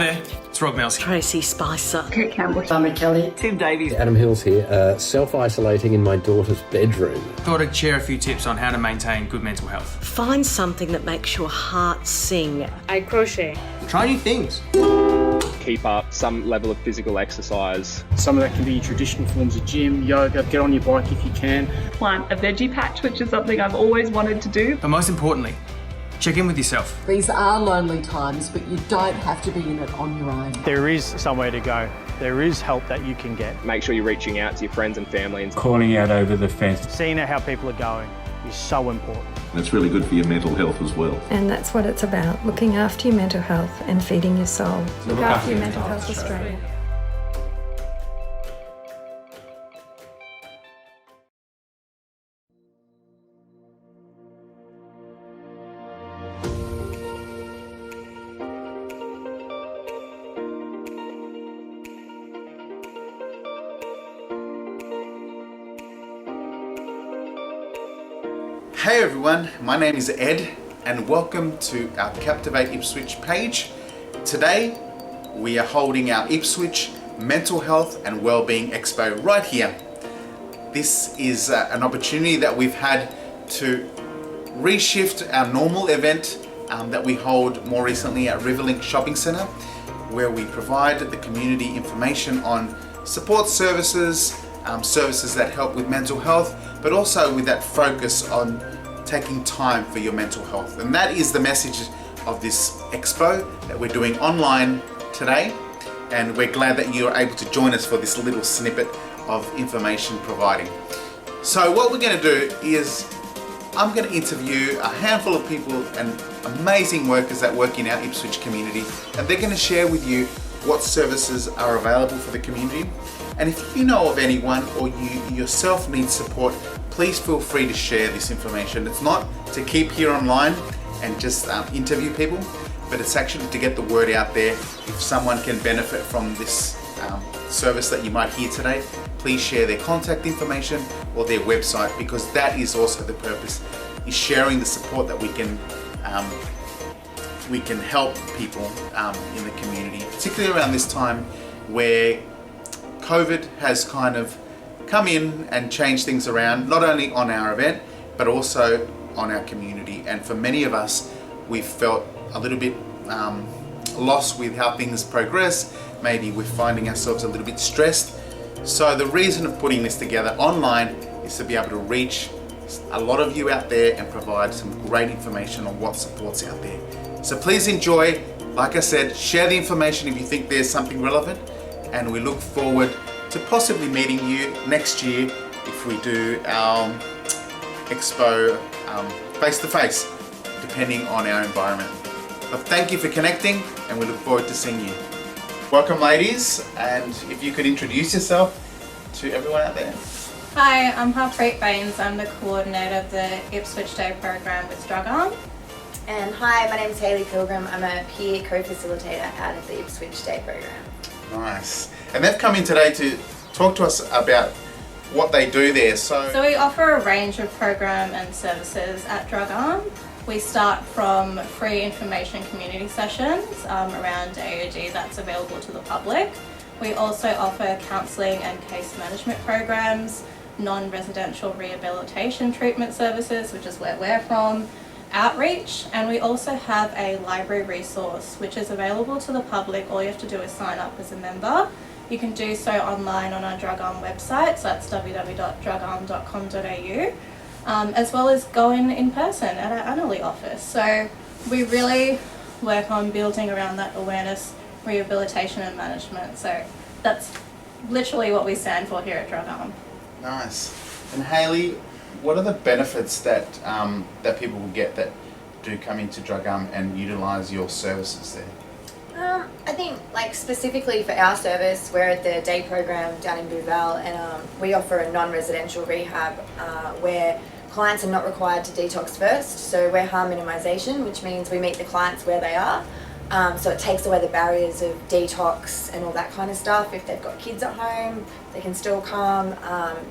It's Rob Mills. Tracy Spicer. Kate Campbell. Simon Kelly. Tim Davies. Adam Hills here, self-isolating in my daughter's bedroom. Thought I'd share a few tips on how to maintain good mental health. Find something that makes your heart sing. I crochet. Try new things. Keep up some level of physical exercise. Some of that can be traditional forms of gym, yoga, get on your bike if you can. Plant a veggie patch, which is something I've always wanted to do. But most importantly, check in with yourself. These are lonely times, but you don't have to be in it on your own. There is somewhere to go. There is help that you can get. Make sure you're reaching out to your friends and family. And calling out over the fence. Seeing how people are going is so important. It's really good for your mental health as well. And that's what it's about, looking after your mental health and feeding your soul. Look after your mental health, Australia. Hey everyone, my name is Ed and welcome to our Captivate Ipswich page. Today we are holding our Ipswich Mental Health and Wellbeing Expo right here. This is an opportunity that we've had to reshift our normal event that we hold more recently at Riverlink Shopping Centre, where we provide the community information on support services, services that help with mental health, but also with that focus on taking time for your mental health. And that is the message of this expo that we're doing online today. And we're glad that you're able to join us for this little snippet of information providing. So what we're going to do is I'm going to interview a handful of people and amazing workers that work in our Ipswich community, and they're going to share with you what services are available for the community. And if you know of anyone or you yourself need support, please feel free to share this information. It's not to keep here online and just interview people, but it's actually to get the word out there. If someone can benefit from this service that you might hear today, please share their contact information or their website, because that is also the purpose, is sharing the support that we can help people in the community, particularly around this time where COVID has kind of come in and changed things around, not only on our event, but also on our community. And for many of us, we've felt a little bit lost with how things progress. Maybe we're finding ourselves a little bit stressed. So the reason of putting this together online is to be able to reach a lot of you out there and provide some great information on what support's out there. So please enjoy. Like I said, share the information if you think there's something relevant, and we look forward to possibly meeting you next year if we do our expo face-to-face, depending on our environment. But thank you for connecting, and we look forward to seeing you. Welcome ladies, and if you could introduce yourself to everyone out there. Hi, I'm Harpreet Baines. I'm the coordinator of the Ipswich Day program with Drug Arm. And hi, my name is Hayley Pilgrim. I'm a peer co-facilitator out of the Ipswich Day program. Nice. And they've come in today to talk to us about what they do there. So we offer a range of program and services at Drug Arm. We start from free information community sessions around AOG that's available to the public. We also offer counselling and case management programs, non-residential rehabilitation treatment services, which is where we're from, outreach, and we also have a library resource which is available to the public. All you have to do is sign up as a member. You can do so online on our Drug Arm website, so that's www.drugarm.com.au, as well as going in person at our Annerley office. So we really work on building around that awareness, rehabilitation and management. So that's literally what we stand for here at Drug Arm. Nice. And Hayley, what are the benefits that that people will get that do come into Drug Arm and utilise your services there? I think, like, specifically for our service, we're at the day program down in Bouvelle, and we offer a non-residential rehab where clients are not required to detox first. So we're harm minimisation, which means we meet the clients where they are. So it takes away the barriers of detox and all that kind of stuff. If they've got kids at home, they can still come.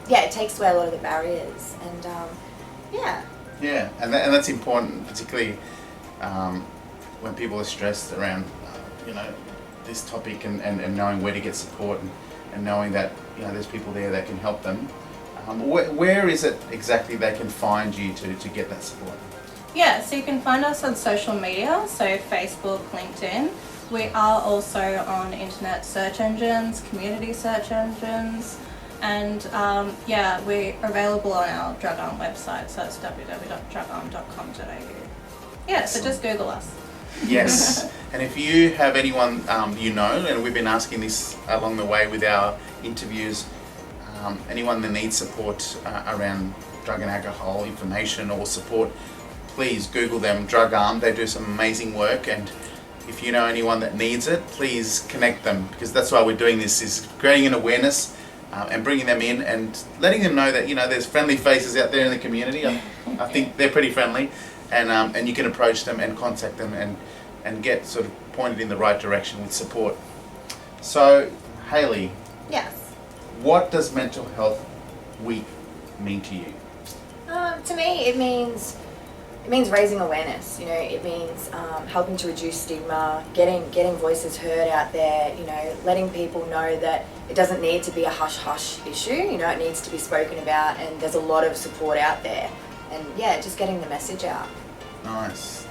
It takes away a lot of the barriers, and Yeah, and that's important, particularly when people are stressed around, this topic and knowing where to get support and knowing that there's people there that can help them. Where is it exactly they can find you to get that support? Yeah, so you can find us on social media, so Facebook, LinkedIn. We are also on internet search engines, community search engines, and we're available on our Drug Arm website, so it's www.drugarm.com.au. Yeah, so just Google us. Yes, and if you have anyone and we've been asking this along the way with our interviews, anyone that needs support around drug and alcohol information or support, please Google them, Drug Arm. They do some amazing work, and if you know anyone that needs it, please connect them, because that's why we're doing this, is creating an awareness and bringing them in and letting them know that there's friendly faces out there in the community. I think they're pretty friendly, and you can approach them and contact them and get sort of pointed in the right direction with support. So, Hayley. Yes. What does Mental Health Week mean to you? To me, it means raising awareness. It means helping to reduce stigma, getting voices heard out there. Letting people know that it doesn't need to be a hush issue. It needs to be spoken about, and there's a lot of support out there. And just getting the message out. Nice,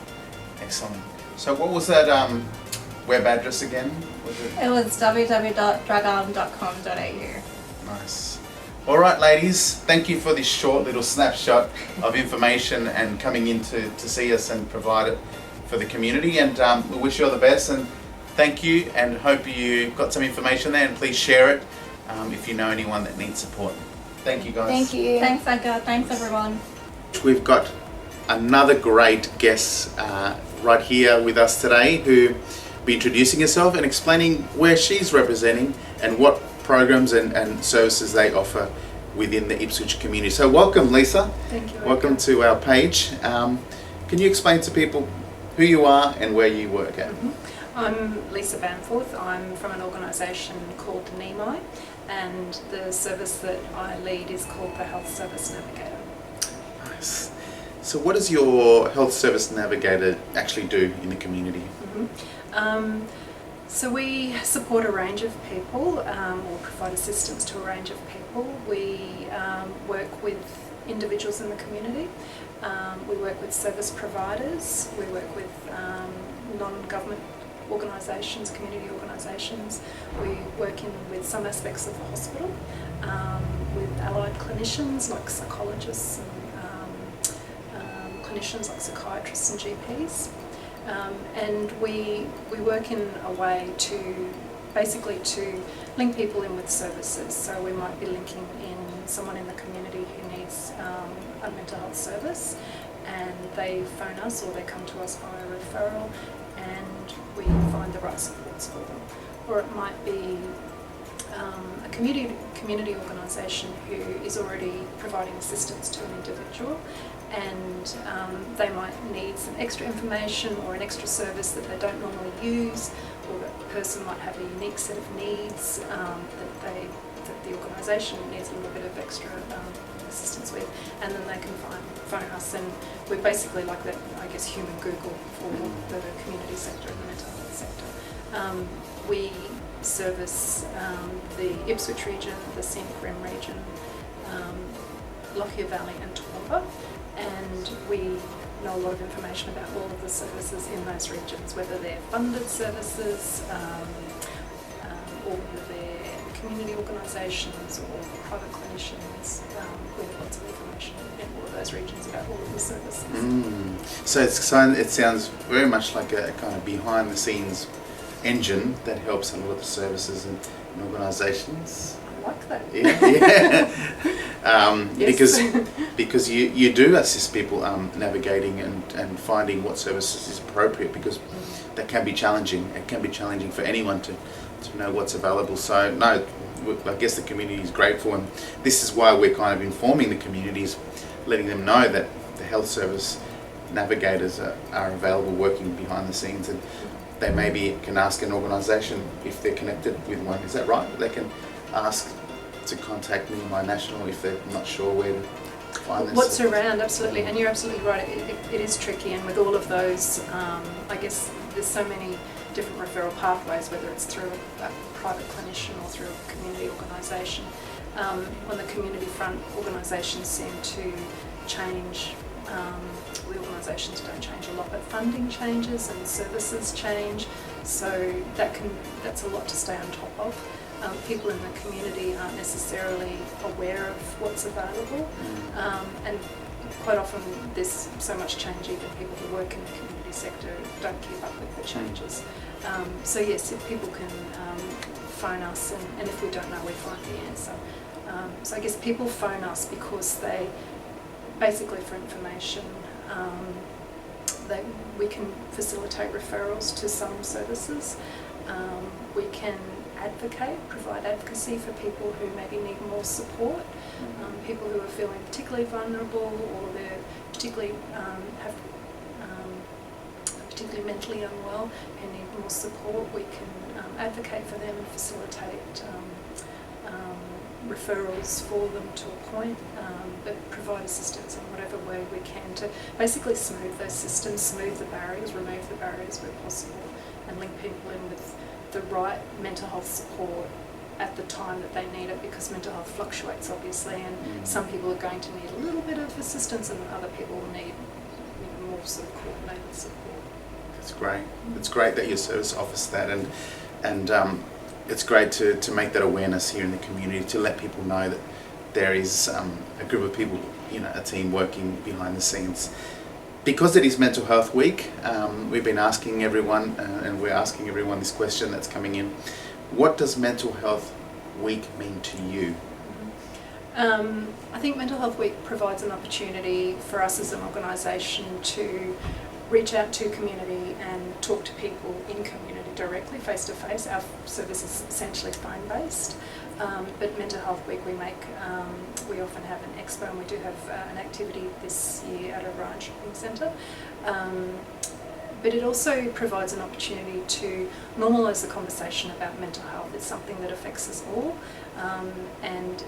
excellent. So, what was that web address again? It was www.drugarm.com.au. Nice. All right, ladies, thank you for this short little snapshot of information and coming in to see us and provide it for the community. And we wish you all the best, and thank you, and hope you got some information there, and please share it if you know anyone that needs support. Thank you, guys. Thank you. Thanks, Edgar. Thanks, everyone. We've got another great guest right here with us today, who will be introducing herself and explaining where she's representing and what programs and services they offer within the Ipswich community. So welcome, Lisa. Thank you. Welcome to our page. Can you explain to people who you are and where you work at? I'm Lisa Bamforth. I'm from an organisation called NEMI, and the service that I lead is called the Health Service Navigator. Nice. So what does your Health Service Navigator actually do in the community? So we support a range of people, or provide assistance to a range of people. We work with individuals in the community. We work with service providers. We work with non-government organisations, community organisations. We work with some aspects of the hospital, with allied clinicians like psychologists and clinicians like psychiatrists and GPs. And we work in a way to basically to link people in with services. So we might be linking in someone in the community who needs a mental health service, and they phone us or they come to us via referral, and we find the right supports for them. Or it might be a community organisation who is already providing assistance to an individual, and they might need some extra information or an extra service that they don't normally use, or that person might have a unique set of needs that the organisation needs a little bit of extra assistance with, and then they can phone us, and we're basically like that, I guess, human Google for the community sector and the mental health sector. We service the Ipswich region, the Scenic Rim region, Lockyer Valley and Toowoomba, and we know a lot of information about all of the services in those regions, whether they're funded services or whether they're community organisations or private clinicians. We have lots of information in all of those regions about all of the services. So it sounds very much like a kind of behind the scenes engine that helps a lot of the services and organisations. I like that. Because you do assist people navigating and finding what services is appropriate, because that can be challenging. It can be challenging for anyone to know what's available. So no, I guess the community is grateful, and this is why we're kind of informing the communities, letting them know that the health service navigators are available, working behind the scenes, and they maybe can ask an organisation if they're connected with one. Is that right? They can ask to contact NEMI National if they're not sure where to find this. What's around, absolutely, and you're absolutely right. It is tricky, and with all of those, I guess there's so many different referral pathways, whether it's through a private clinician or through a community organisation. On the community front, organisations seem to change. The organisations don't change a lot, but funding changes and services change, so that's a lot to stay on top of. People in the community aren't necessarily aware of what's available, and quite often there's so much change, even people who work in the community sector don't keep up with the changes. So yes, if people can phone us, and if we don't know, we find the answer. So I guess people phone us because they, basically for information, we can facilitate referrals to some services. We can provide advocacy for people who maybe need more support, people who are feeling particularly vulnerable, or they're particularly particularly mentally unwell and need more support. We can advocate for them and facilitate referrals for them to a point, but provide assistance in whatever way we can to basically smooth those systems, smooth the barriers, remove the barriers where possible, and link people in with the right mental health support at the time that they need it, because mental health fluctuates obviously, and some people are going to need a little bit of assistance and other people will need more sort of coordinated support. That's great. It's great that your service offers that, and it's great to make that awareness here in the community, to let people know that there is a group of people, a team working behind the scenes. Because it is Mental Health Week, we've been asking everyone, and we're asking everyone this question that's coming in: what does Mental Health Week mean to you? I think Mental Health Week provides an opportunity for us as an organisation to reach out to community and talk to people in community directly, face to face. Our service is essentially phone based, but Mental Health Week we often have an expo, and we do have an activity this year at a Lyons shopping centre. But it also provides an opportunity to normalise the conversation about mental health. It's something that affects us all, and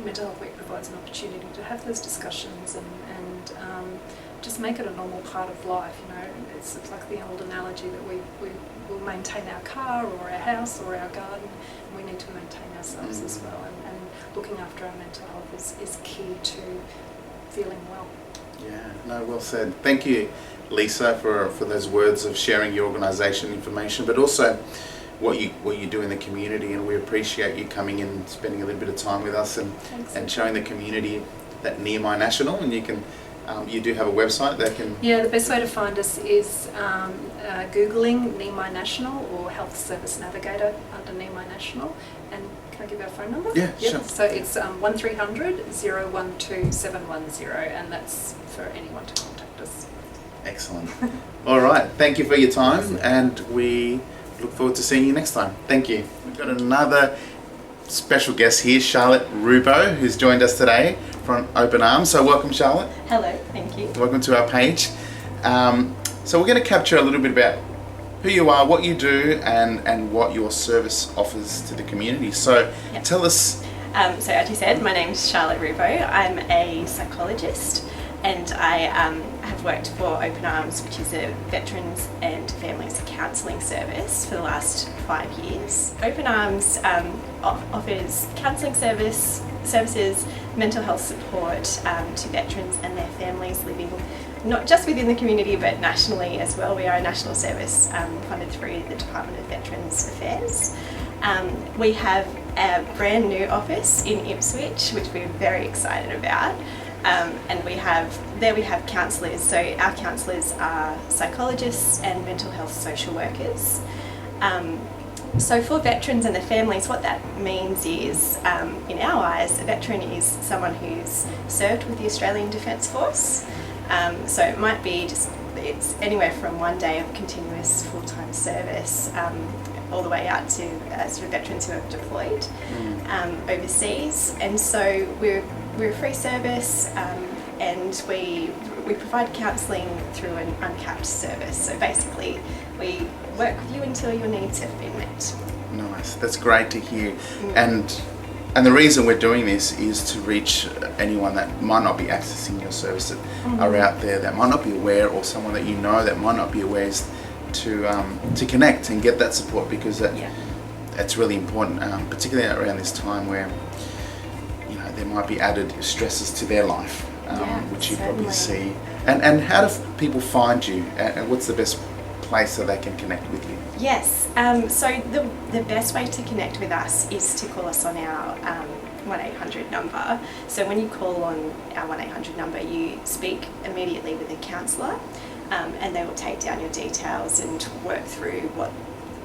Mental Health Week provides an opportunity to have those discussions and just make it a normal part of life. It's like the old analogy that we will maintain our car or our house or our garden, and we need to maintain ourselves as well. And looking after our mental health is key to feeling well. Yeah, no, well said. Thank you, Lisa, for those words of sharing your organisation information, but also what you do in the community, and we appreciate you coming in and spending a little bit of time with us and showing the community that Near My National. And you can you do have a website that can... Yeah, the best way to find us is Googling Near My National or Health Service Navigator under Near My National. And can I give our phone number? Yeah, sure. So it's 1300 012 710, and that's for anyone to contact us. Excellent. All right, thank you for your time, and we look forward to seeing you next time. Thank you. We've got another special guest here, Charlotte Rubow, who's joined us today from Open Arms. So welcome, Charlotte. Hello, thank you. Welcome to our page. So we're going to capture a little bit about who you are, what you do, and what your service offers to the community. So tell us. So as you said, my name's Charlotte Rubow. I'm a psychologist, and I have worked for Open Arms, which is a veterans and families counselling service, for the last 5 years. Open Arms offers counselling services, mental health support to veterans and their families living not just within the community but nationally as well. We are a national service funded through the Department of Veterans Affairs. We have a brand new office in Ipswich, which we're very excited about. And we have counsellors, so our counsellors are psychologists and mental health social workers. So for veterans and their families, what that means is, in our eyes, a veteran is someone who's served with the Australian Defence Force. So it might be it's anywhere from 1 day of continuous full-time service all the way out to sort of veterans who have deployed overseas. And so we're a free service, and we provide counselling through an uncapped service. So basically, we work with you until your needs have been met. Nice, that's great to hear. And the reason we're doing this is to reach anyone that might not be accessing your service, that are out there that might not be aware, or someone that you know that might not be aware, is to connect and get that support, because that's really important, particularly around this time where there might be added stresses to their life, which you probably see. And how do people find you? And what's the best place that they can connect with you? Yes, so the best way to connect with us is to call us on our 1-800 number. So when you call on our 1-800 number, you speak immediately with a counsellor, and they will take down your details and work through what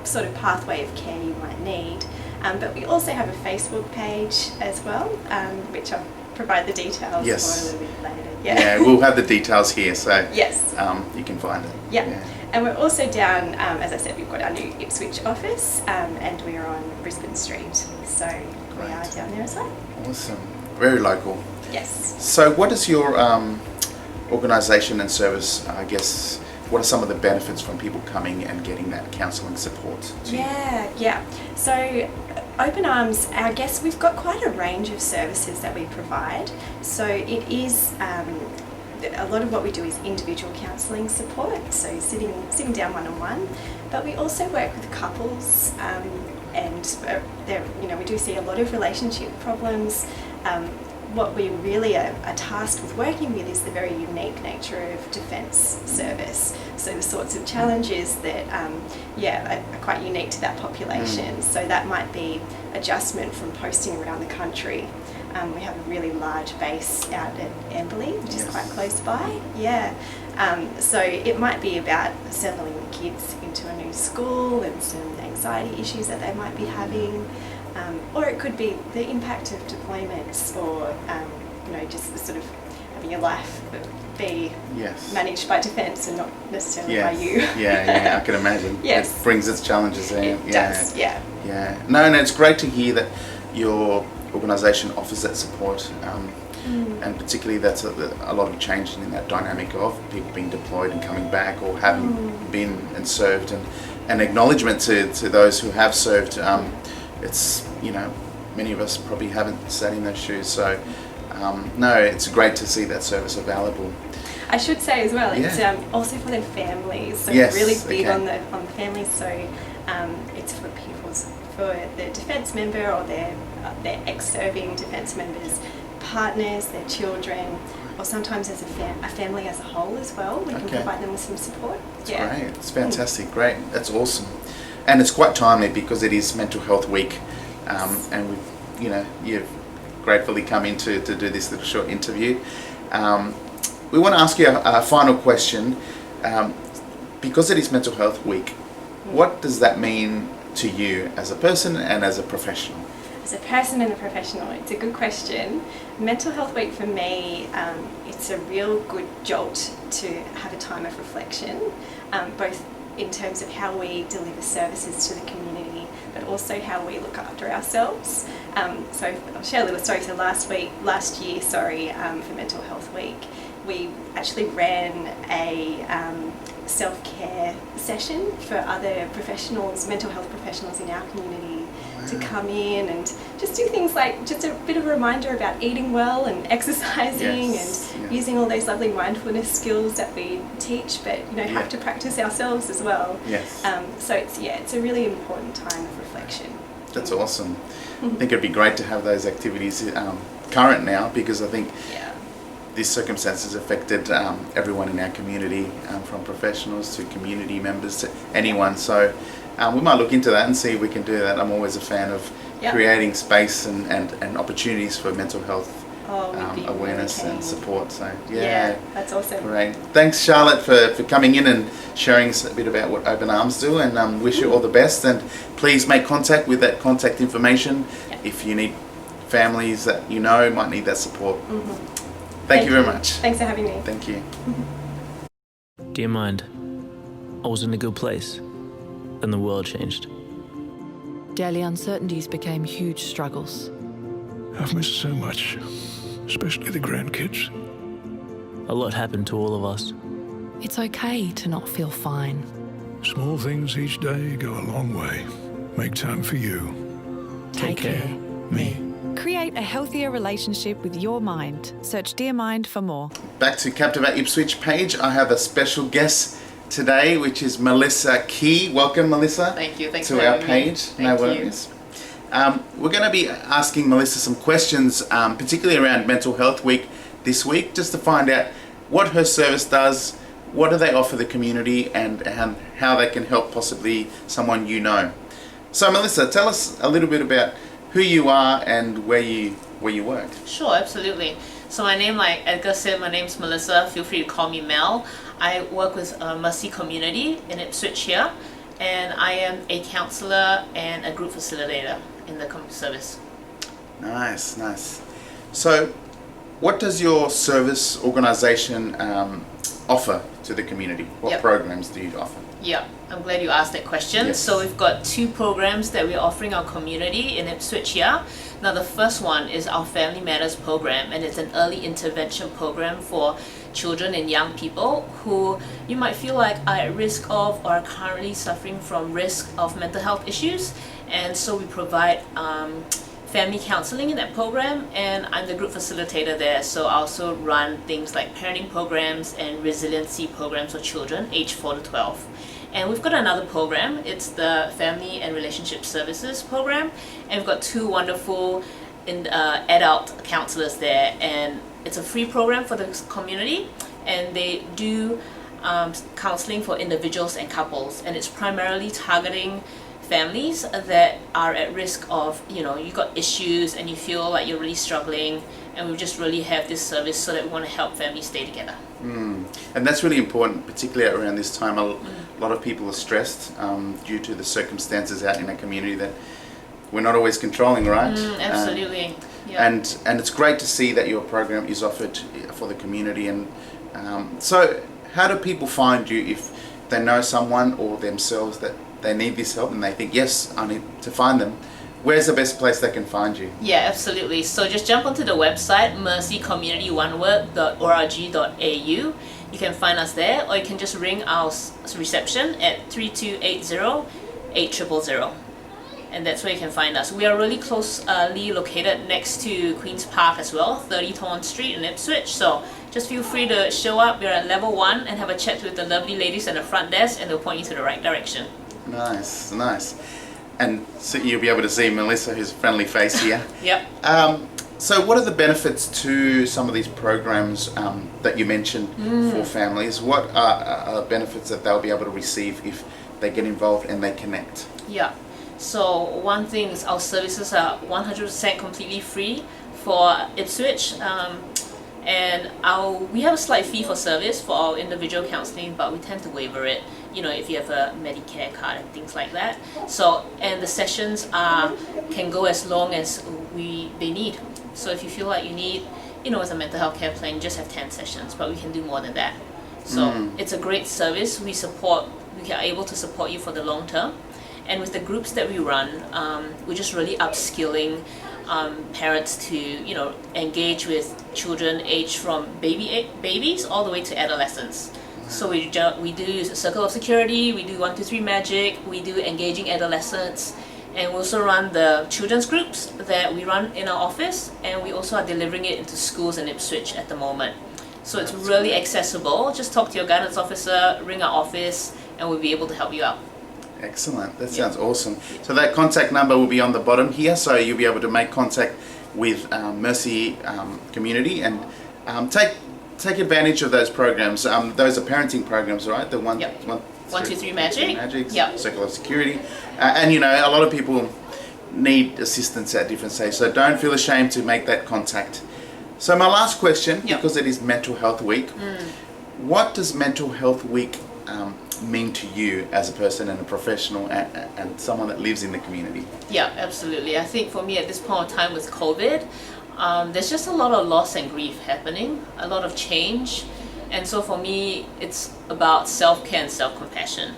sort of pathway of care you might need. But we also have a Facebook page as well, which I'll provide the details for a little bit later. Yeah, we'll have the details here, so yes, you can find it. Yeah. And we're also down, as I said, we've got our new Ipswich office, and we're on Brisbane Street, so we are down there as well. Awesome, very local. Yes. So what is your organisation and service, I guess, what are some of the benefits from people coming and getting that counselling support? Yeah. So Open Arms, I guess we've got quite a range of services that we provide. So it is, a lot of what we do is individual counselling support, so sitting down one-on-one, but we also work with couples, and we do see a lot of relationship problems. What we really are tasked with working with is the very unique nature of defence service. So the sorts of challenges that are quite unique to that population. So that might be adjustment from posting around the country. We have a really large base out at Amberley, which is quite close by. So it might be about settling the kids into a new school and some anxiety issues that they might be having. Or it could be the impact of deployments, or just sort of having your life be managed by defence and not necessarily by you. I can imagine. Yes. It brings its challenges in. It does, yeah. No, and it's great to hear that your organisation offers that support, and particularly that's a lot of change in that dynamic of people being deployed and coming back, or having been and served, and acknowledgement to those who have served. It's, many of us probably haven't sat in those shoes, so no, it's great to see that service available. I should say as well, it's also for their families, so we're really big on the families, so it's for the defence member or their ex-serving defence members, partners, their children, or sometimes as a family as a whole as well. We can provide them with some support. That's great, it's fantastic, great, that's awesome. And it's quite timely because it is Mental Health Week, and you've gratefully come in to do this little short interview. We want to ask you a final question. Because it is Mental Health Week, what does that mean to you as a person and as a professional? As a person and a professional, it's a good question. Mental Health Week for me, it's a real good jolt to have a time of reflection, both in terms of how we deliver services to the community, but also how we look after ourselves. So I'll share a little story. So last year, for Mental Health Week, we actually ran a self-care session for other professionals, mental health professionals in our community, to come in and just do things like just a bit of a reminder about eating well and exercising and using all those lovely mindfulness skills that we teach, but have to practice ourselves as well. So it's a really important time of reflection. That's awesome. I think it'd be great to have those activities current now, because I think these circumstances affected everyone in our community, from professionals to community members to anyone. So we might look into that and see if we can do that. I'm always a fan of creating space and opportunities for mental health awareness and support. So that's awesome. Great. Thanks, Charlotte, for coming in and sharing us a bit about what Open Arms do, and wish you all the best. And please make contact with that contact information if you need families that might need that support. Thank you very much. Thanks for having me. Thank you. Dear Mind, I was in a good place, and the world changed. Daily uncertainties became huge struggles. I've missed so much, especially the grandkids. A lot happened to all of us. It's okay to not feel fine. Small things each day go a long way. Make time for you. Take care. Me. Create a healthier relationship with your mind. Search Dear Mind for more. Back to Captivate Ipswich page, I have a special guest, today, which is Melissa Key. Welcome, Melissa. Thank you. Thanks to for our having me. page. No worries. We're going to be asking Melissa some questions, particularly around Mental Health Week this week, just to find out what her service does, what do they offer the community, and how they can help possibly someone you know. So, Melissa, tell us a little bit about who you are and where you work. Sure, absolutely. So my name, like Edgar said, my name's Melissa. Feel free to call me Mel. I work with Mercy Community in Ipswich here, and I am a counsellor and a group facilitator in the service. Nice, nice. So, what does your service organisation offer to the community? What programs do you offer? Yeah, I'm glad you asked that question. Yes. So we've got 2 programs that we're offering our community in Ipswich here. Now the first one is our Family Matters program, and it's an early intervention program for children and young people who you might feel like are at risk of or are currently suffering from risk of mental health issues. And so we provide family counseling in that program, and I'm the group facilitator there, so I also run things like parenting programs and resiliency programs for children aged 4 to 12. And we've got another program, it's the Family and Relationship Services program, and we've got 2 wonderful adult counselors there, and it's a free program for the community, and they do counseling for individuals and couples, and it's primarily targeting families that are at risk of, you got issues and you feel like you're really struggling, and we just really have this service so that we want to help families stay together. And that's really important, particularly around this time. A lot of people are stressed due to the circumstances out in our community that we're not always controlling, right? Absolutely. And it's great to see that your program is offered for the community. And so how do people find you if they know someone or themselves that they need this help and they think, yes, I need to find them? Where's the best place they can find you? Yeah, absolutely. So just jump onto the website, mercycommunityoneWord.org.au. You can find us there, or you can just ring our reception at 3280-8000. And that's where you can find us. We are really closely located next to Queen's Park as well, 30 Thorn Street in Ipswich. So just feel free to show up. We're at level 1 and have a chat with the lovely ladies at the front desk, and they'll point you to the right direction. Nice, nice. And so you'll be able to see Melissa, who's a friendly face here. Yep. So what are the benefits to some of these programs that you mentioned for families? What are benefits that they'll be able to receive if they get involved and they connect? Yeah. So one thing is our services are 100% completely free for Ipswich. And we have a slight fee for service for our individual counselling, but we tend to waiver it, if you have a Medicare card and things like that. So, and the sessions can go as long as they need. So if you feel like you need, as a mental health care plan, you just have 10 sessions, but we can do more than that. So it's a great service. We are able to support you for the long term. And with the groups that we run, we're just really upskilling parents to engage with children aged from babies all the way to adolescents. So we do Circle of Security, we do 1, 2, 3 Magic, we do Engaging Adolescents, and we also run the children's groups that we run in our office, and we also are delivering it into schools in Ipswich at the moment. So it's really accessible. Just talk to your guidance officer, ring our office, and we'll be able to help you out. Excellent. That sounds awesome. So that contact number will be on the bottom here, so you'll be able to make contact with Mercy Community and take advantage of those programs. Those are parenting programs, right? The 1, 2, 3 Magic. Yep. Circle of Security. And a lot of people need assistance at different stages, so don't feel ashamed to make that contact. So my last question, because it is Mental Health Week, what does Mental Health Week mean to you as a person and a professional and someone that lives in the community? Yeah, absolutely. I think for me at this point of time with COVID, there's just a lot of loss and grief happening, a lot of change. And so for me, it's about self-care and self-compassion.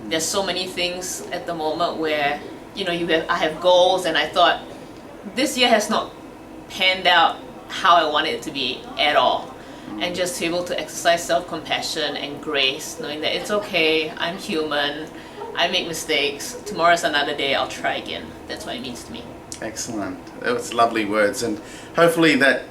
There's so many things at the moment where, I have goals, and I thought this year has not panned out how I want it to be at all. And just to be able to exercise self-compassion and grace, knowing that it's okay, I'm human, I make mistakes, tomorrow's another day, I'll try again. That's what it means to me. Excellent. That was lovely words, and hopefully that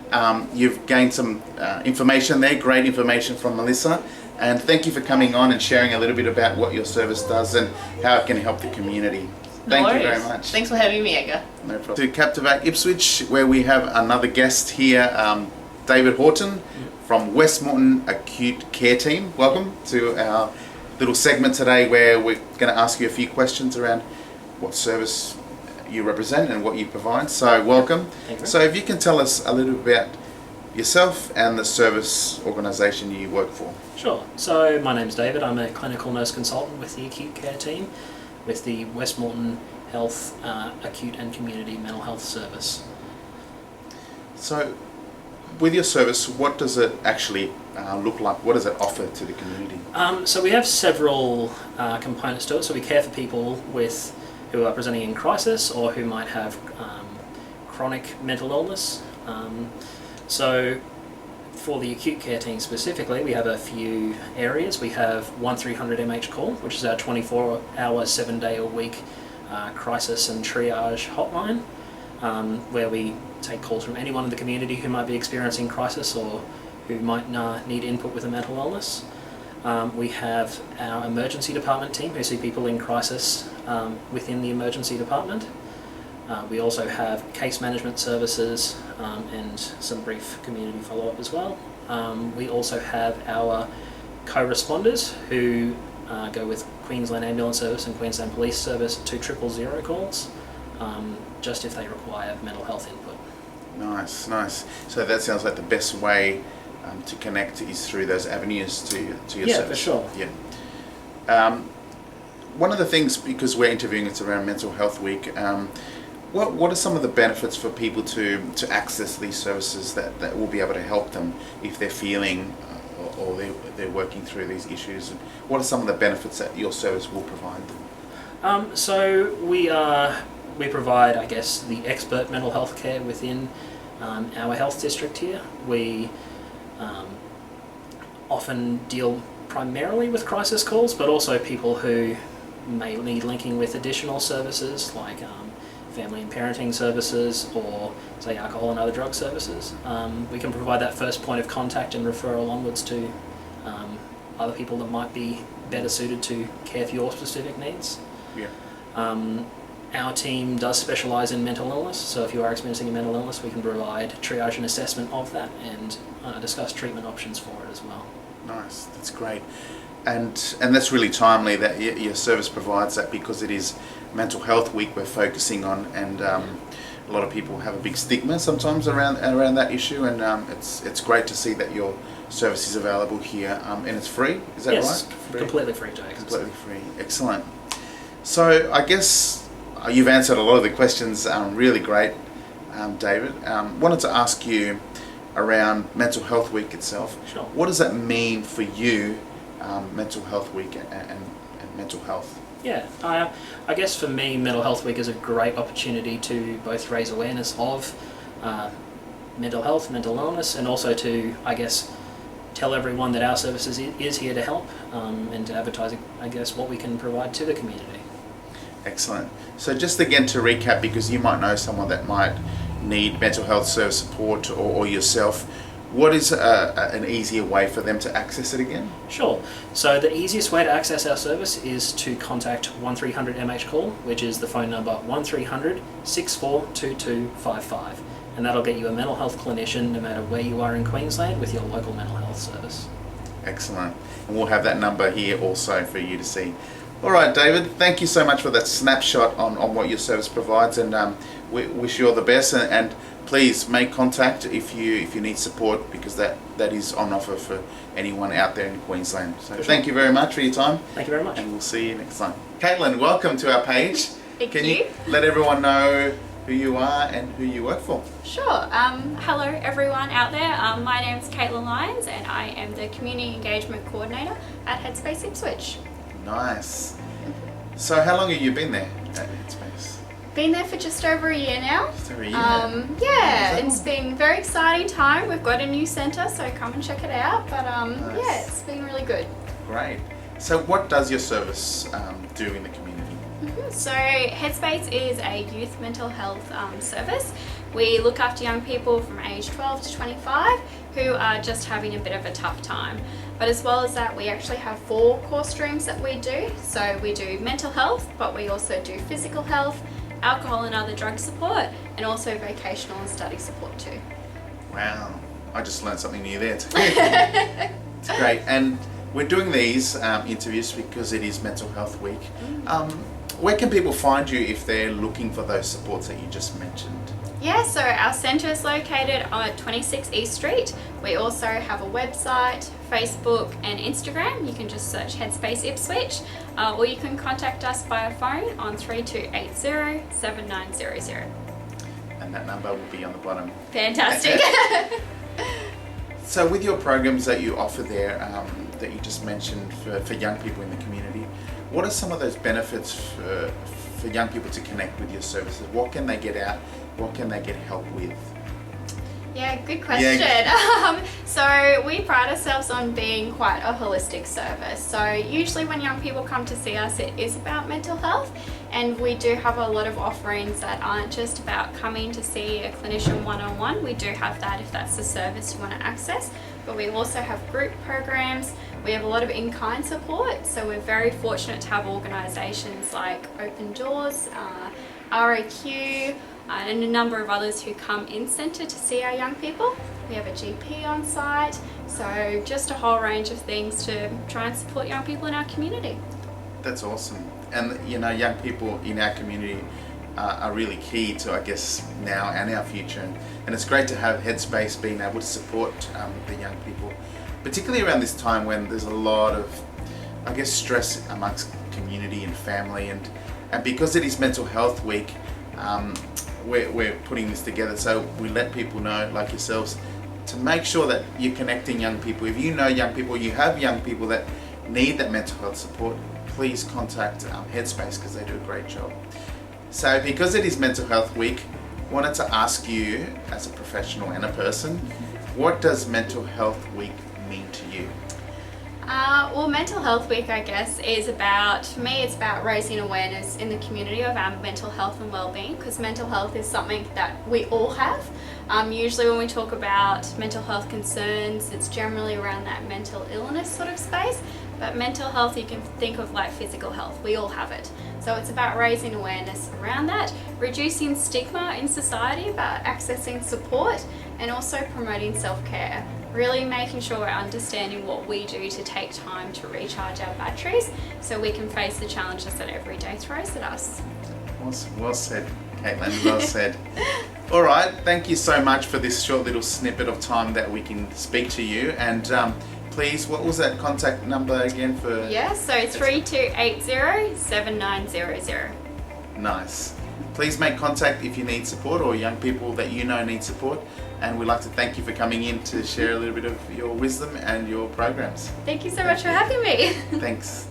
you've gained some information there, great information from Melissa, And thank you for coming on and sharing a little bit about what your service does and how it can help the community. Thank you very much. Thanks for having me, Edgar. No problem. To Captivate Ipswich, where we have another guest here, David Horton from Westmoreton Acute Care Team. Welcome to our little segment today where we're going to ask you a few questions around what service you represent and what you provide. So welcome. Thank you. So if you can tell us a little bit about yourself and the service organisation you work for. Sure. So my name's David. I'm a clinical nurse consultant with the Acute Care Team with the Westmoreton Health Acute and Community Mental Health Service. So with your service, what does it actually look like? What does it offer to the community? So we have several components to it. So we care for people who are presenting in crisis or who might have chronic mental illness. So for the acute care team specifically, we have a few areas. We have 1300 MH Call, which is our 24-hour, 7-day-a-week crisis and triage hotline, where we take calls from anyone in the community who might be experiencing crisis or who might need input with a mental illness. We have our emergency department team who see people in crisis within the emergency department. We also have case management services and some brief community follow-up as well. We also have our co-responders who go with Queensland Ambulance Service and Queensland Police Service to 000 calls, just if they require mental health input. Nice, nice. So that sounds like the best way to connect is through those avenues to your service. Yeah, for sure. Yeah. One of the things, because we're interviewing, it's around Mental Health Week, what are some of the benefits for people to access these services that will be able to help them if they're feeling or they're working through these issues? And what are some of the benefits that your service will provide them? So we provide, I guess, the expert mental health care within our health district here. We often deal primarily with crisis calls, but also people who may need linking with additional services like family and parenting services or, say, alcohol and other drug services. We can provide that first point of contact and referral onwards to other people that might be better suited to care for your specific needs. Yeah. Our team does specialise in mental illness, so if you are experiencing a mental illness, we can provide triage and assessment of that and discuss treatment options for it as well. Nice, that's great. And that's really timely that your service provides that, because it is Mental Health Week we're focusing on, and a lot of people have a big stigma sometimes around that issue, and it's great to see that your service is available here, and it's free, is that right? Yes, completely free to access. Completely free, excellent. So I guess you've answered a lot of the questions really great, David. Wanted to ask you around Mental Health Week itself. Sure. What does that mean for you, Mental Health Week and mental health? Yeah, I guess for me, Mental Health Week is a great opportunity to both raise awareness of mental health, mental illness, and also to, I guess, tell everyone that our services is here to help and to advertise, I guess, what we can provide to the community. Excellent. So just again to recap, because you might know someone that might need mental health service support or yourself, what is an easier way for them to access it again? Sure. So the easiest way to access our service is to contact 1300 MH Call, which is the phone number 1300 642255, and that'll get you a mental health clinician no matter where you are in Queensland with your local mental health service. Excellent. And we'll have that number here also for you to see. All right, David, thank you so much for that snapshot on what your service provides, and we wish you all the best, and please make contact if you need support, because that is on offer for anyone out there in Queensland. So thank you very much for your time. Thank you very much. And we'll see you next time. Caitlin, welcome to our page. Thank Can you. you let everyone know who you are and who you work for? Sure. Hello everyone out there. My name is Caitlin Lyons, and I am the Community Engagement Coordinator at Headspace Ipswich. Nice. So how long have you been there at Headspace? Been there for just over a year now. Just over a year? Yeah, it's been a very exciting time. We've got a new centre, so come and check it out. But Nice. yeah, it's been really good. Great. So what does your service do in the community? So Headspace is a youth mental health service. We look after young people from age 12 to 25 who are just having a bit of a tough time. But as well as that, we actually have 4 core streams that we do. So we do mental health, but we also do physical health, alcohol and other drug support, and also vocational and study support too. Wow, I just learned something new there too. It's great. And we're doing these interviews because it is Mental Health Week. Where can people find you if they're looking for those supports that you just mentioned? Yeah, so our centre is located on 26 East Street. We also have a website, Facebook and Instagram. You can just search Headspace Ipswich, or you can contact us via phone on 3280 7900. And that number will be on the bottom. Fantastic. So with your programs that you offer there, that you just mentioned for young people in the community, what are some of those benefits for young people to connect with your services? What can they get out? What can they get help with? Yeah, good question. So we pride ourselves on being quite a holistic service. So usually when young people come to see us, it is about mental health, and we do have a lot of offerings that aren't just about coming to see a clinician one-on-one. We do have that if that's the service you want to access, but we also have group programs. We have a lot of in-kind support, so we're very fortunate to have organisations like Open Doors, Acute, and a number of others who come in centre to see our young people. We have a GP on site, so just a whole range of things to try and support young people in our community. That's awesome. And you know, young people in our community are really key to, I guess, now and our future. And it's great to have Headspace being able to support the young people, particularly around this time when there's a lot of, I guess, stress amongst community and family. And because it is Mental Health Week, we're putting this together, so we let people know, like yourselves, to make sure that you're connecting young people. If you know young people, you have young people that need that mental health support, please contact Headspace because they do a great job. So because it is Mental Health Week, I wanted to ask you, as a professional and a person, what does Mental Health Week mean to you? Well, Mental Health Week, I guess, is about, for me, it's about raising awareness in the community of our mental health and wellbeing, because mental health is something that we all have. Usually when we talk about mental health concerns, it's generally around that mental illness sort of space, but mental health you can think of like physical health. We all have it. So it's about raising awareness around that, reducing stigma in society about accessing support, and also promoting self-care. Really making sure we're understanding what we do to take time to recharge our batteries so we can face the challenges that every day throws at us. Awesome. Well said, Caitlin. Well said. All right. Thank you so much for this short little snippet of time that we can speak to you. And please, what was that contact number again for? Yeah, so 3280 7900. Nice. Please make contact if you need support or young people that you know need support. And we'd like to thank you for coming in to share a little bit of your wisdom and your programs. Thank you so much for having me. Thanks.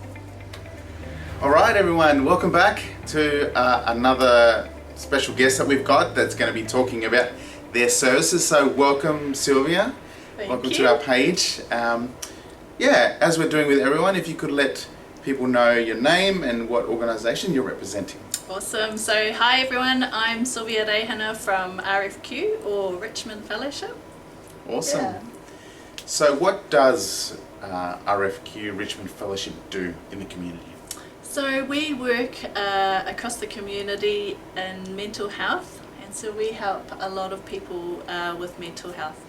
All right, everyone, welcome back to another special guest that we've got that's going to be talking about their services. So welcome, Sylvia. Welcome to our page. Yeah, as we're doing with everyone, if you could let people know your name and what organisation you're representing. Awesome. So hi everyone, I'm Sylvia Rehana from RFQ or Richmond Fellowship. Awesome. Yeah. So what does RFQ Richmond Fellowship do in the community? So we work across the community in mental health, and so we help a lot of people with mental health.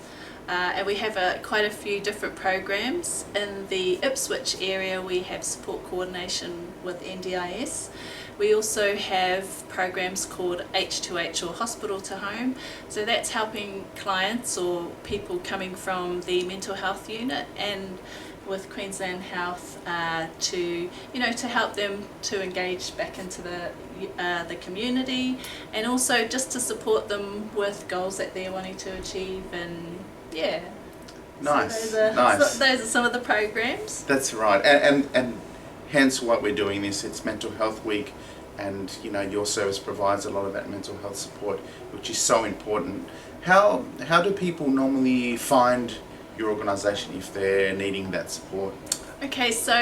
And we have quite a few different programs. In the Ipswich area we have support coordination with NDIS. We also have programs called H2H or Hospital to Home. So that's helping clients or people coming from the mental health unit and with Queensland Health to help them to engage back into the community, and also just to support them with goals that they're wanting to achieve. And yeah, nice. So nice. Those are some of the programs. That's right, and hence what we're doing this. It's Mental Health Week, and you know your service provides a lot of that mental health support, which is so important. How do people normally find your organisation if they're needing that support? Okay, so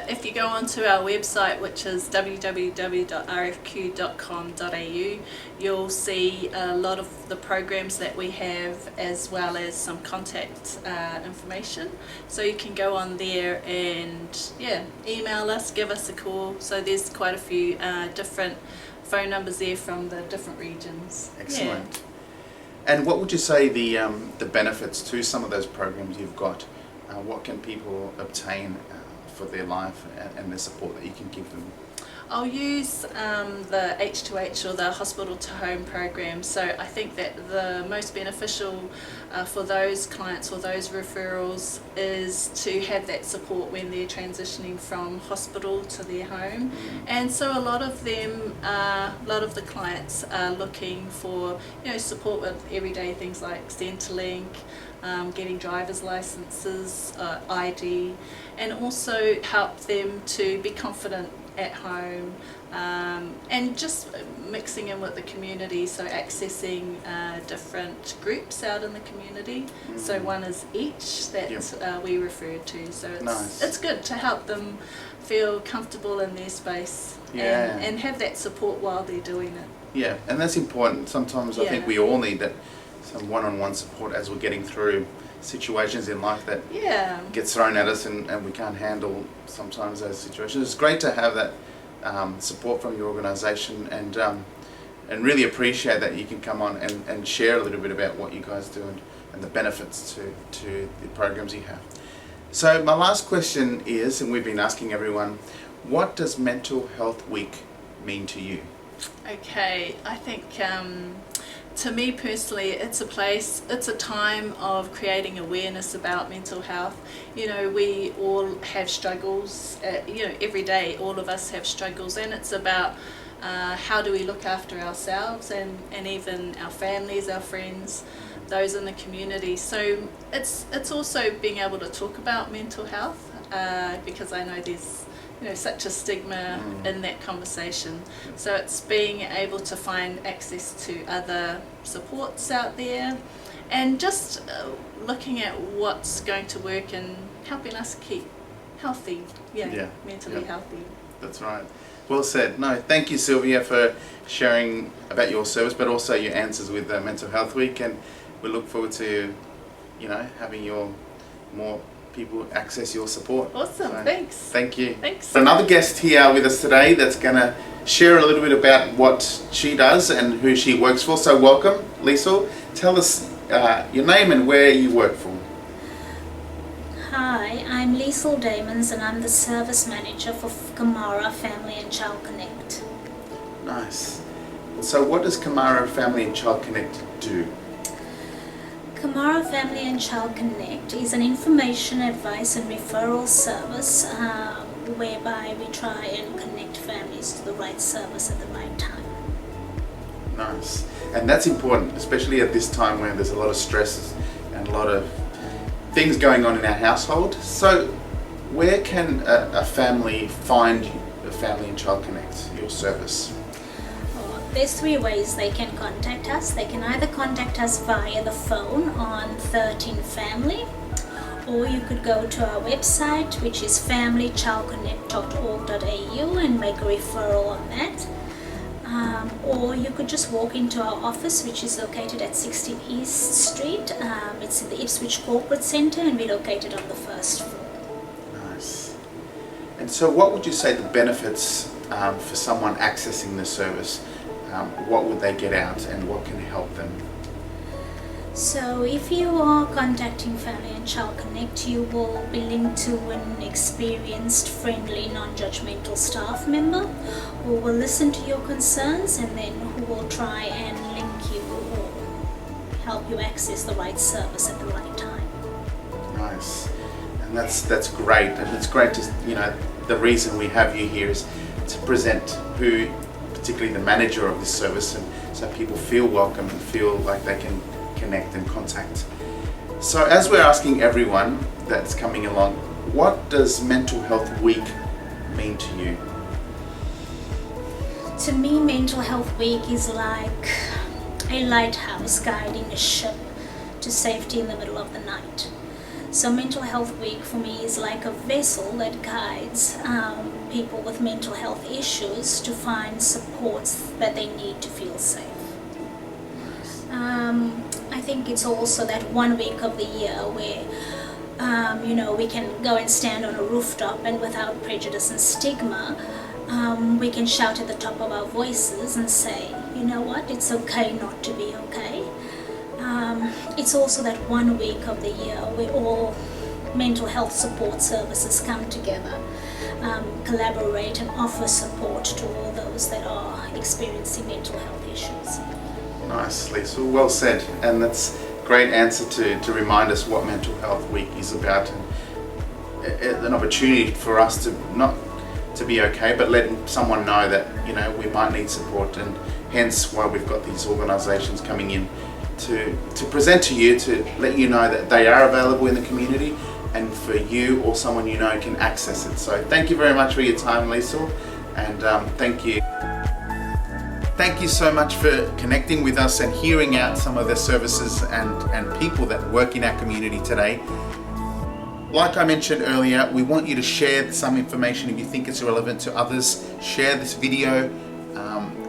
if you go onto our website, which is www.rfq.com.au, you'll see a lot of the programs that we have, as well as some contact information. So you can go on there and email us, give us a call. So there's quite a few different phone numbers there from the different regions. Excellent. Yeah. And what would you say the benefits to some of those programs you've got? What can people obtain for their life and the support that you can give them? I'll use the H2H, or the hospital to home program. So I think that the most beneficial for those clients or those referrals is to have that support when they're transitioning from hospital to their home. And so a lot of them, a lot of the clients are looking for support with everyday things like Centrelink, getting driver's licenses, ID, and also help them to be confident at home, and just mixing in with the community, so accessing different groups out in the community. So one is each that we refer to, so it's good to help them feel comfortable in their space and have that support while they're doing it. Yeah, and that's important. Sometimes I think we all need that, some one-on-one support as we're getting through situations in life that gets thrown at us, and we can't handle sometimes those situations. It's great to have that support from your organisation, and really appreciate that you can come on and share a little bit about what you guys do and the benefits to the programs you have. So my last question is, and we've been asking everyone, what does Mental Health Week mean to you? Okay, I think to me personally, it's a time of creating awareness about mental health. We all have struggles, every day all of us have struggles, and it's about how do we look after ourselves and even our families, our friends, those in the community. So it's also being able to talk about mental health, because I know there's such a stigma in that conversation. So it's being able to find access to other supports out there, and just looking at what's going to work and helping us keep healthy, mentally healthy. That's right. Well said. No, thank you, Sylvia, for sharing about your service, but also your answers with Mental Health Week, and we look forward to, having more people access your support. Awesome, so, thanks. Thank you. Thanks. Another guest here with us today that's going to share a little bit about what she does and who she works for. So welcome, Liesl. Tell us your name and where you work for. Hi, I'm Liesl Damons, and I'm the service manager for Kamara Family and Child Connect. Nice. So what does Kamara Family and Child Connect do? Kamara Family and Child Connect is an information, advice and referral service whereby we try and connect families to the right service at the right time. Nice. And that's important, especially at this time when there's a lot of stresses and a lot of things going on in our household. So where can a family find the Family and Child Connect, your service? There's 3 ways they can contact us. They can either contact us via the phone on 13 Family, or you could go to our website, which is familychildconnect.org.au, and make a referral on that. Or you could just walk into our office, which is located at 16 East Street. It's in the Ipswich Corporate Centre, and we're located on the 1st floor. Nice. And so what would you say the benefits for someone accessing the service? What would they get out, and what can help them? So if you are contacting Family and Child Connect, you will be linked to an experienced, friendly, non-judgmental staff member who will listen to your concerns, and then who will try and link you or help you access the right service at the right time. Nice. And that's great. And it's great to, the reason we have you here is to present who, particularly the manager of this service, and so people feel welcome and feel like they can connect and contact. So as we're asking everyone that's coming along, what does Mental Health Week mean to you? To me, Mental Health Week is like a lighthouse guiding a ship to safety in the middle of the night. So Mental Health Week for me is like a vessel that guides people with mental health issues to find supports that they need to feel safe. I think it's also that 1 week of the year where we can go and stand on a rooftop and without prejudice and stigma, we can shout at the top of our voices and say, you know what, it's okay not to be okay. It's also that 1 week of the year where all mental health support services come together, collaborate and offer support to all those that are experiencing mental health issues. Nice, Lisa. Well said. And that's a great answer to remind us what Mental Health Week is about, and an opportunity for us to not to be okay, but letting someone know that we might need support, and hence why we've got these organisations coming in to present to you, to let you know that they are available in the community, and for you or someone you know can access it. So thank you very much for your time, Lisa, and thank you. Thank you so much for connecting with us and hearing out some of the services and people that work in our community today. Like I mentioned earlier, we want you to share some information if you think it's relevant to others. Share this video,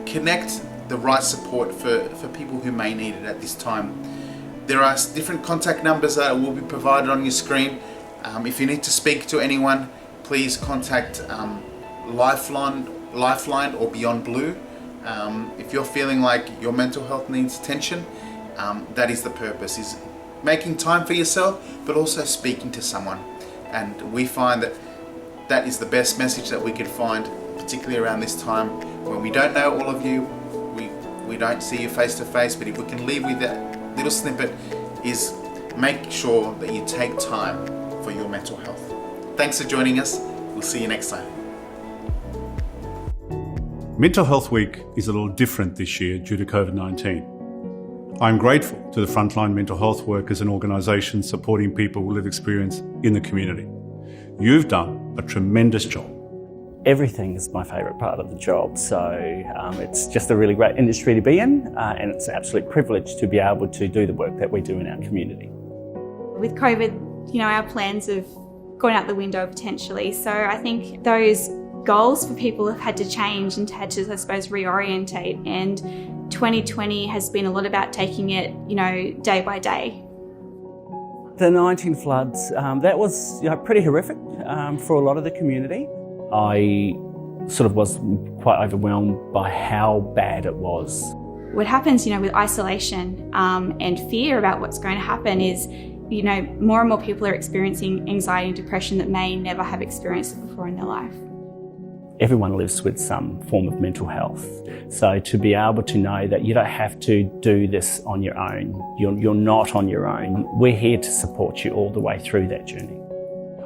connect the right support for people who may need it at this time. There are different contact numbers that will be provided on your screen. If you need to speak to anyone, please contact Lifeline or Beyond Blue. If you're feeling like your mental health needs attention, that is the purpose, is making time for yourself, but also speaking to someone. And we find that is the best message that we could find, particularly around this time when we don't know all of you, we don't see you face to face, but if we can leave with that little snippet, is make sure that you take time for your mental health. Thanks for joining us. We'll see you next time. Mental Health Week is a little different this year due to COVID-19. I'm grateful to the frontline mental health workers and organisations supporting people who live experience in the community. You've done a tremendous job. Everything is my favourite part of the job, so it's just a really great industry to be in, and it's an absolute privilege to be able to do the work that we do in our community. With COVID, our plans have gone out the window potentially, so I think those goals for people have had to change and had to, I suppose, reorientate, and 2020 has been a lot about taking it, day by day. The 19 floods, that was pretty horrific for a lot of the community. I sort of was quite overwhelmed by how bad it was. What happens, with isolation and fear about what's going to happen is, more and more people are experiencing anxiety and depression that may never have experienced it before in their life. Everyone lives with some form of mental health. So to be able to know that you don't have to do this on your own, you're not on your own. We're here to support you all the way through that journey.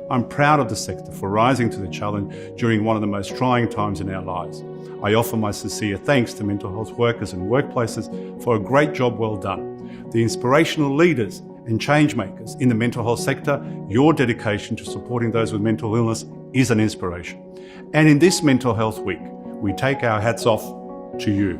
I'm proud of the sector for rising to the challenge during one of the most trying times in our lives. I offer my sincere thanks to mental health workers and workplaces for a great job well done. The inspirational leaders and change makers in the mental health sector, your dedication to supporting those with mental illness is an inspiration. And in this Mental Health Week, we take our hats off to you.